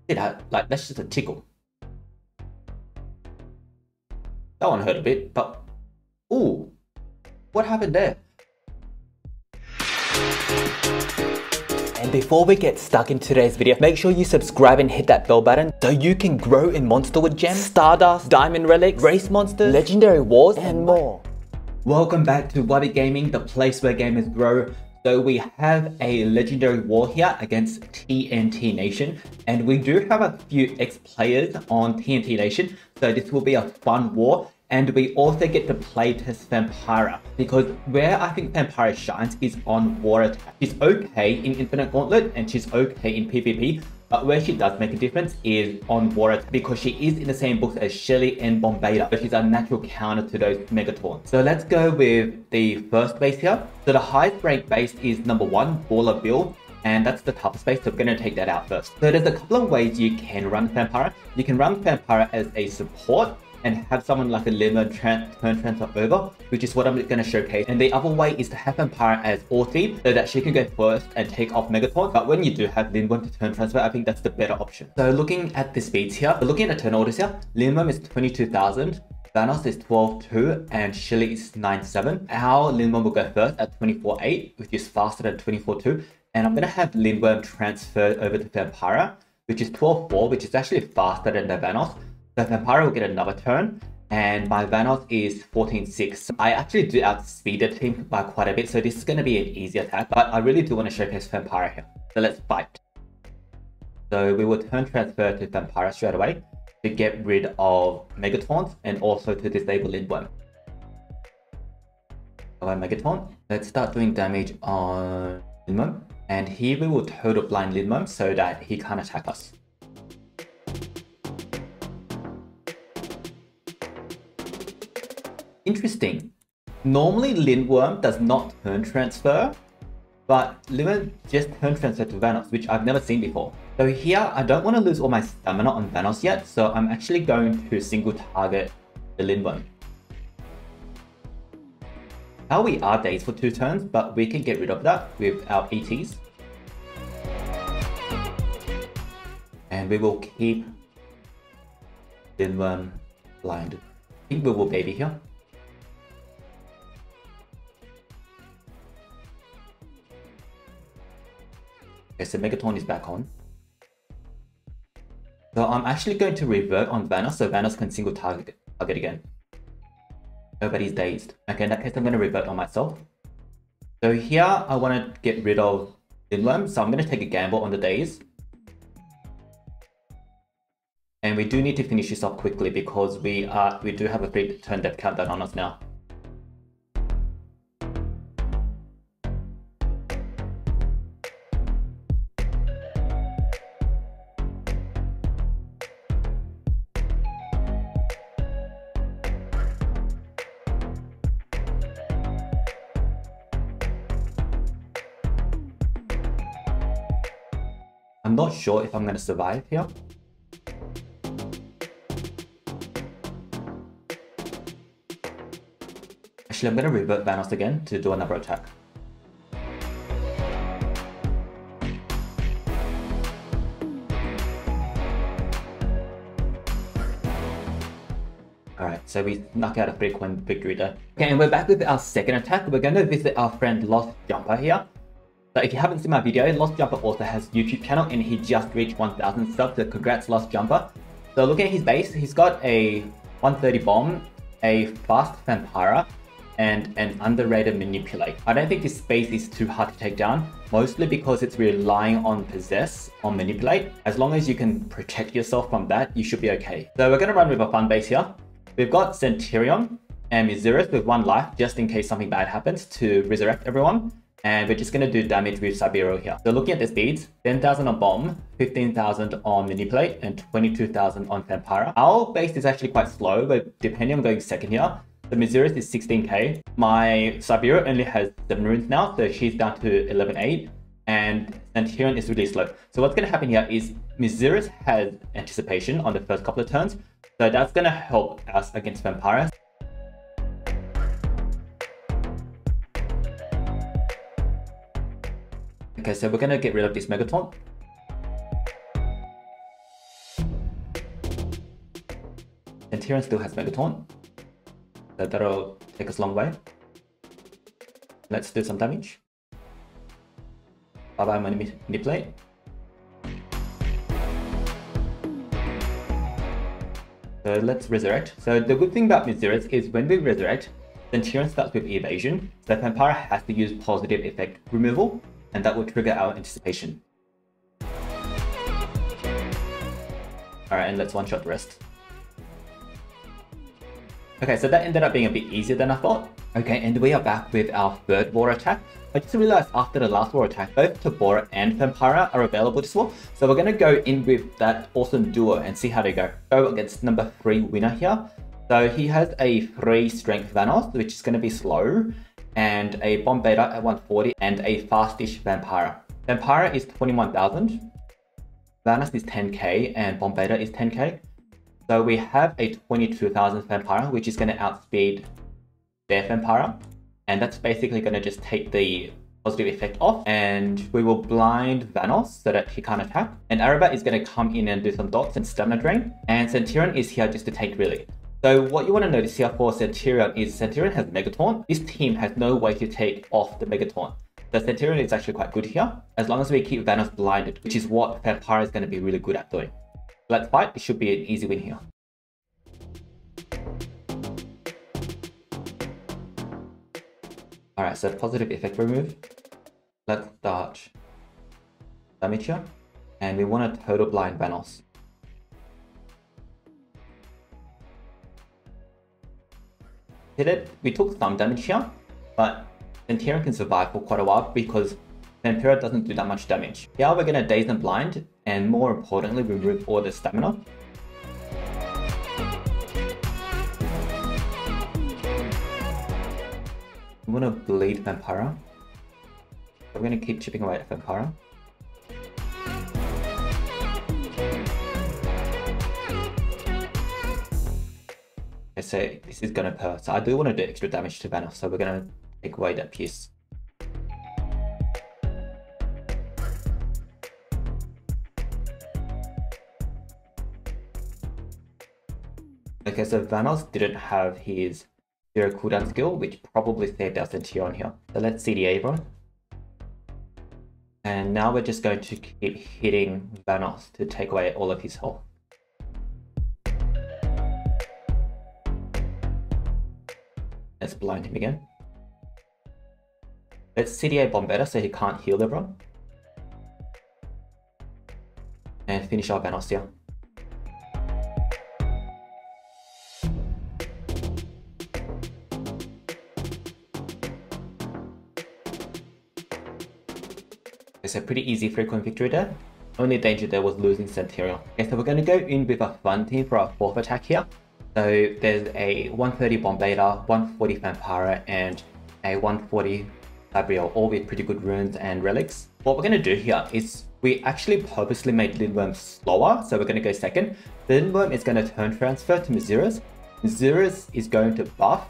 See that? Like, that's just a tickle. That one hurt a bit, but... Ooh! What happened there? And before we get stuck in today's video, make sure you subscribe and hit that bell button so you can grow in Monster with gems, Stardust, Diamond Relics, Race Monsters, Legendary Wars, and more. Welcome back to Wubby Gaming, the place where gamers grow. So we have a Legendary War here against TNT Nation, and we do have a few ex-players on TNT Nation, so this will be a fun war. And we also get to play test Fampira, because where I think Fampira shines is on water attack. She's okay in Infinite Gauntlet and she's okay in PvP, but where she does make a difference is on water attack, because she is in the same books as Shelly and Bombada, but she's a natural counter to those Megatorns. So let's go with the first base here. So the highest ranked base is number 1, Ballerbill, and that's the toughest base, so we're going to take that out first. So there's a couple of ways you can run Fampira. You can run Fampira as a support and have someone like a Lindworm turn transfer over, which is what I'm going to showcase. And the other way is to have Fampira as ulti, so that she can go first and take off Megatorn. But when you do have Lindworm to turn transfer, I think that's the better option. So looking at the speeds here, looking at the turn orders here, Lindworm is 22,000, Vanoss is 12.2, and Shelly is 9.7. Our Lindworm will go first at 24.8, which is faster than 24.2. And I'm going to have Lindworm transfer over to Fampira, which is 12.4, which is actually faster than the Vanoss. So Fampira will get another turn, and my Vanoss is 14.6. I actually do outspeed the team by quite a bit, so this is going to be an easy attack, but I really do want to showcase Fampira here. So let's fight. So we will turn transfer to Fampira straight away to get rid of Megatorns and also to disable Lindworm. Alright, Megatorn. Let's start doing damage on Lindworm, and here we will total blind Lindworm so that he can't attack us. Interesting. Normally Lindworm does not turn transfer, but Lindworm just turn transfer to Vanoss, which I've never seen before. So here I don't want to lose all my stamina on Vanoss yet, so I'm actually going to single target the Lindworm. How we are dazed for 2 turns, but we can get rid of that with our ETs. And we will keep Lindworm blind. I think we will baby here. Okay, so Megatorn is back on. So I'm actually going to revert on Vanoss, so Vanoss can single target again. Nobody's dazed. Okay, in that case I'm going to revert on myself. So here I want to get rid of Lindworm, so I'm going to take a gamble on the daze. And we do need to finish this off quickly because we do have a 3-turn death countdown on us now. I'm not sure if I'm going to survive here. Actually, I'm going to revert Vanoss again to do another attack. Alright, so we snuck out a 3-coin victory there. Okay, and we're back with our second attack. We're going to visit our friend Lost Jumper here. So if you haven't seen my video, Lost Jumper also has a YouTube channel and he just reached 1,000 subs, so congrats Lost Jumper. So looking at his base, he's got a 130 bomb, a fast Fampira, and an underrated Manipulate. I don't think this base is too hard to take down, mostly because it's relying on Possess, on Manipulate. As long as you can protect yourself from that, you should be okay. So we're going to run with a fun base here. We've got Santerion and Miserus with 1 life, just in case something bad happens, to resurrect everyone. And we're just going to do damage with Cyberial here. So looking at the speeds, 10,000 on Bomb, 15,000 on Manipulate, and 22,000 on Fampira. Our base is actually quite slow, but depending on going second here, the Miserus is 16k. My Cyberial only has 7 runes now, so she's down to 11.8. And Santerion is really slow. So what's going to happen here is Miserus has anticipation on the first couple of turns. So that's going to help us against Fampira. Okay, so we're going to get rid of this Megatorn. Santerion still has Megataunt, so that'll take us a long way. Let's do some damage. Bye-bye manipulate. So let's resurrect. So the good thing about Miserus is when we resurrect, Santerion starts with evasion, so Fampira has to use positive effect removal, and that will trigger our anticipation. Alright, and let's one-shot the rest. Okay, so that ended up being a bit easier than I thought. Okay, and we are back with our third war attack. I just realized after the last war attack, both TABORA and Fampira are available this war. So we're going to go in with that awesome duo and see how they go. Go against number 3 winner here. So he has a 3 strength Vanoss, which is going to be slow, and a bomb beta at 140, and a fastish Fampira. Fampira is 21,000. Vanoss is 10k, and bomb beta is 10k. So we have a 22,000 Fampira, which is going to outspeed their Fampira. And that's basically going to just take the positive effect off. And we will blind Vanoss so that he can't attack. And Arobat is going to come in and do some dots and stamina drain. And Santerion is here just to tank really. So what you want to notice here for Santerion is Santerion has Megataunt. This team has no way to take off the Megataunt. So Santerion is actually quite good here, as long as we keep Vanoss blinded, which is what Fampira is going to be really good at doing. Let's fight. It should be an easy win here. Alright, so positive effect remove. Let's start damage here. And we want to total blind Vanoss. Hit it. We took some damage here, but Santerion can survive for quite a while because Fampira doesn't do that much damage. Here we're going to daze and blind, and more importantly, remove all the stamina. We want to bleed Fampira. We're going to keep chipping away at Fampira. Okay, so this is going to hurt. So I do want to do extra damage to Vanoss, so we're going to take away that piece. Okay, so Vanoss didn't have his 0 cooldown skill, which probably saved our Santerion here. So let's CDA everyone. And now we're just going to keep hitting Vanoss to take away all of his health. Let's blind him again. Let's CDA bomb better so he can't heal everyone. And finish our Vanoss here. It's a pretty easy frequent victory there. Only danger there was losing Santerion. Okay, so we're going to go in with a fun team for our 4th attack here. So there's a 130 bomb beta, 140 Fampira, and a 140 Cyberial, all with pretty good runes and relics. What we're going to do here is we actually purposely made Lindworm slower, so we're going to go second. Lindworm is going to turn transfer to Miserus. Miserus is going to buff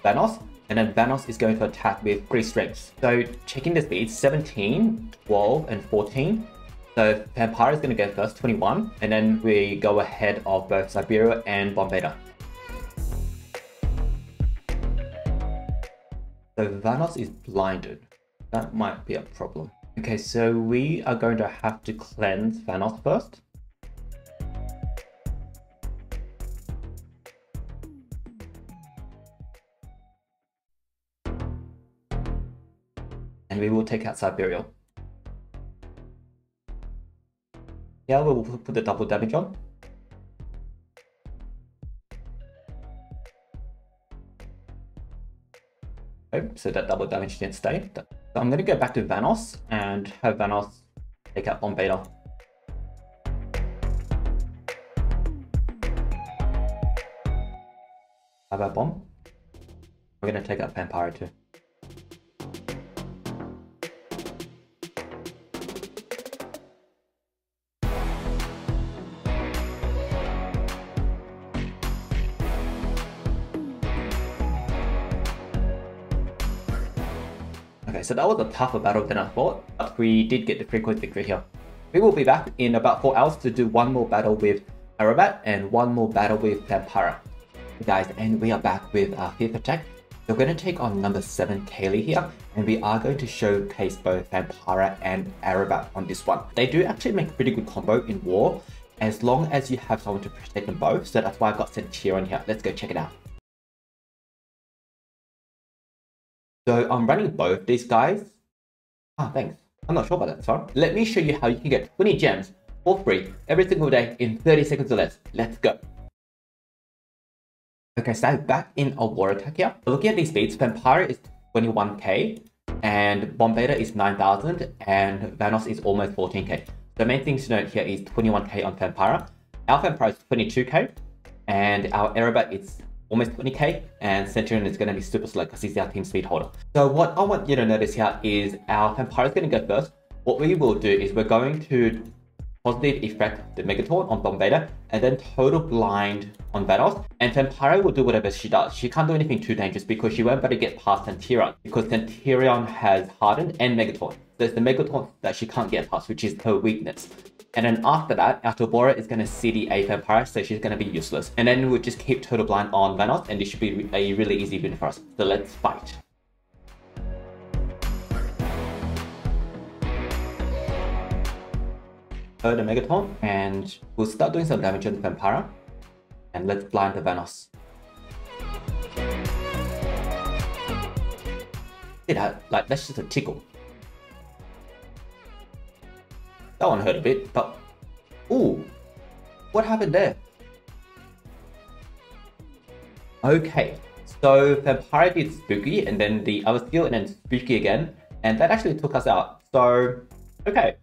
Vanoss, and then Vanoss is going to attack with 3 strengths. So checking the speeds, 17, 12, and 14. So Fampira is going to go first, 21, and then we go ahead of both Cyberial and bomb beta. So Vanoss is blinded. That might be a problem. Okay, so we are going to have to cleanse Vanoss first. And we will take out Cyberial. Yeah, we'll put the double damage on. Okay, so that double damage didn't stay. So I'm going to go back to Vanoss and have Vanoss take out bomb beta. How about bomb? We're going to take out Fampira too. Okay, so that was a tougher battle than I thought, but we did get the frequent victory here. We will be back in about 4 hours to do one more battle with Arobat and one more battle with Fampira. Guys, and we are back with our 5th attack. So we're going to take on number 7 Kayleigh here, and we are going to showcase both Fampira and Arobat on this one. They do actually make a pretty good combo in war, as long as you have someone to protect them both. So that's why I've got Santerion here. Let's go check it out. So I'm running both these guys. Ah, thanks. I'm not sure about that, sorry. Let me show you how you can get 20 gems for free every single day in 30 seconds or less. Let's go. Okay, so back in a war attack here. Looking at these speeds, Fampira is 21k, and Bombardier is 9,000, and Vanoss is almost 14k. The main thing to note here is 21k on Fampira. Our Fampira is 22k, and our Arobat is almost 20k, and Santerion is going to be super slow because he's our team speed holder. So what I want you to notice here is our Fampira is going to go first. What we will do is we're going to positive effect the Megaton on Bombardier, and then total blind on Vanoss. And Fampira will do whatever she does. She can't do anything too dangerous because she won't be able to get past Santerion, because Santerion has hardened and Megaton. So it's the Megaton that she can't get past, which is her weakness. And then after that, our TABORA is going to CDA Fampira, so she's going to be useless. And then we'll just keep total blind on Vanoss, and this should be a really easy win for us. So let's fight. The Megaton, and we'll start doing some damage on the Fampira, and let's blind the Vanoss. See that? Like, that's just a tickle. That one hurt a bit, but ooh, what happened there? Okay, so Fampira did spooky, and then the other skill, and then spooky again, and that actually took us out. So okay.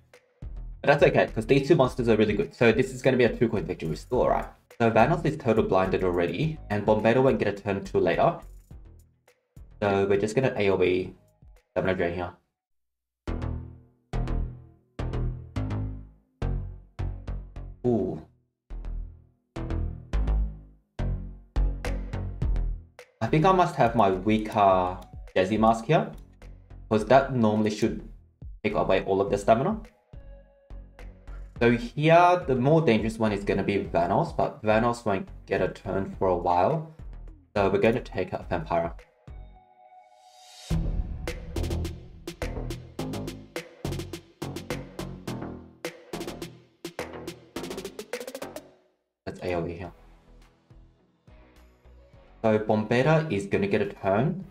But that's okay, because these two monsters are really good. So this is going to be a 2-coin victory, still alright. So Vanoss is total blinded already, and Bombardier won't get a turn until later. So we're just going to AoE 700 here. Ooh. I think I must have my weaker Jazzy mask here, because that normally should take away all of the stamina. So here, the more dangerous one is going to be Vanoss, but Vanoss won't get a turn for a while. So we're going to take out Fampira. Let's AoE here. So Bombardier is going to get a turn.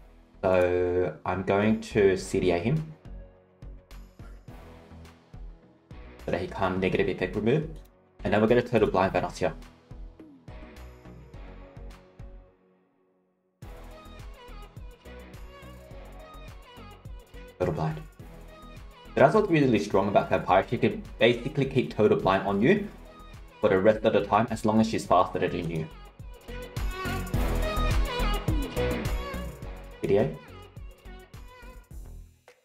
So I'm going to CDA him, so that he can't negative effect remove. And then we're going to total blind Vanoss here. Total blind. So that's what's really strong about Fampira. She can basically keep total blind on you for the rest of the time, as long as she's faster than you. Video.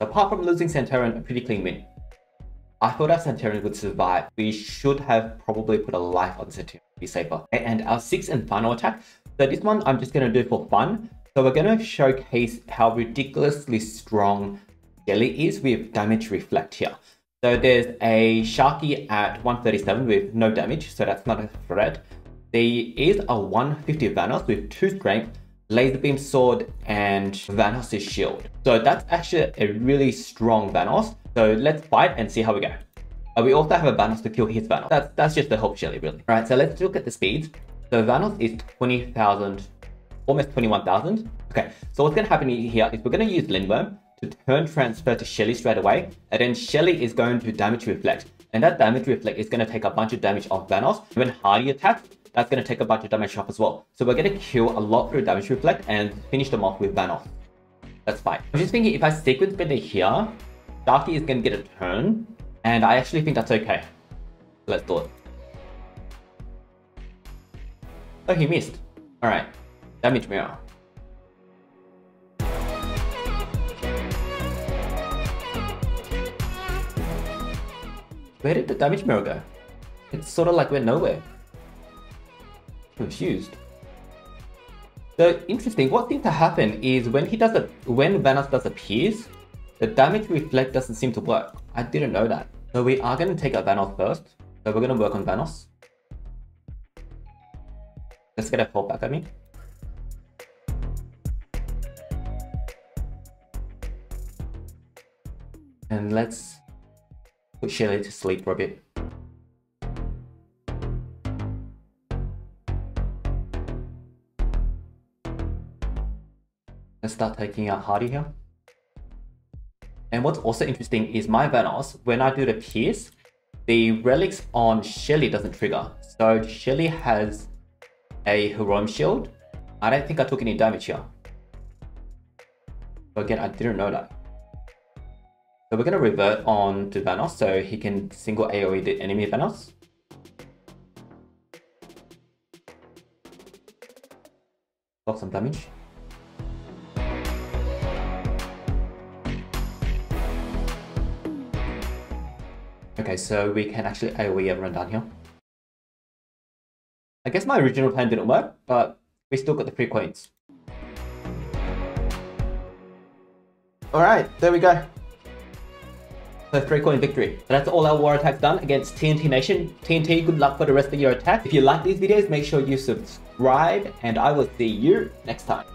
Apart from losing Santerion, a pretty clean win. I thought our Santerion would survive. We should have probably put a life on Santerion to be safer. And our 6th and final attack. So this one I'm just going to do for fun. So we're going to showcase how ridiculously strong Shelly is with damage reflect here. So there's a Sharky at 137 with no damage, so that's not a threat. There is a 150 Vanoss with 2 strength, laser beam sword, and Vanoss's shield. So that's actually a really strong Vanoss. So let's fight and see how we go. We also have a Vanoss to kill his Vanoss. That's just the hope Shelly, really. Alright, so let's look at the speeds. So Vanoss is 20,000, almost 21,000. Okay, so what's going to happen here is we're going to use Lindworm to turn transfer to Shelly straight away. And then Shelly is going to damage reflect. And that damage reflect is going to take a bunch of damage off Vanoss. When Hardy attacks, that's going to take a bunch of damage off as well. So we're going to kill a lot through damage reflect and finish them off with Vanoss. That's fine. I'm just thinking if I sequence Bender here, Sharky is going to get a turn, and I actually think that's okay. Let's do it. Oh, he missed. Alright. Damage mirror. Where did the damage mirror go? It's sort of like went nowhere. Confused. So interesting, what seems to happen is when Vanoss does a pierce, the damage reflect doesn't seem to work. I didn't know that. So we are going to take out Vanoss first. So we're going to work on Vanoss. Let's get a pull back, I mean. And let's put Shelly to sleep for a bit. Let's start taking out Hardy here. And what's also interesting is my Vanoss, when I do the pierce, the relics on Shelly doesn't trigger. So Shelly has a heroic shield. I don't think I took any damage here. So again, I didn't know that. So we're going to revert on to Vanoss so he can single AoE the enemy Vanoss. Block some damage. Okay, so we can actually AoE everyone down here. I guess my original plan didn't work, but we still got the 3 coins. Alright, there we go. So 3 coin victory. So that's all our war attacks done against TNT Nation. TNT, good luck for the rest of your attack. If you like these videos, make sure you subscribe, and I will see you next time.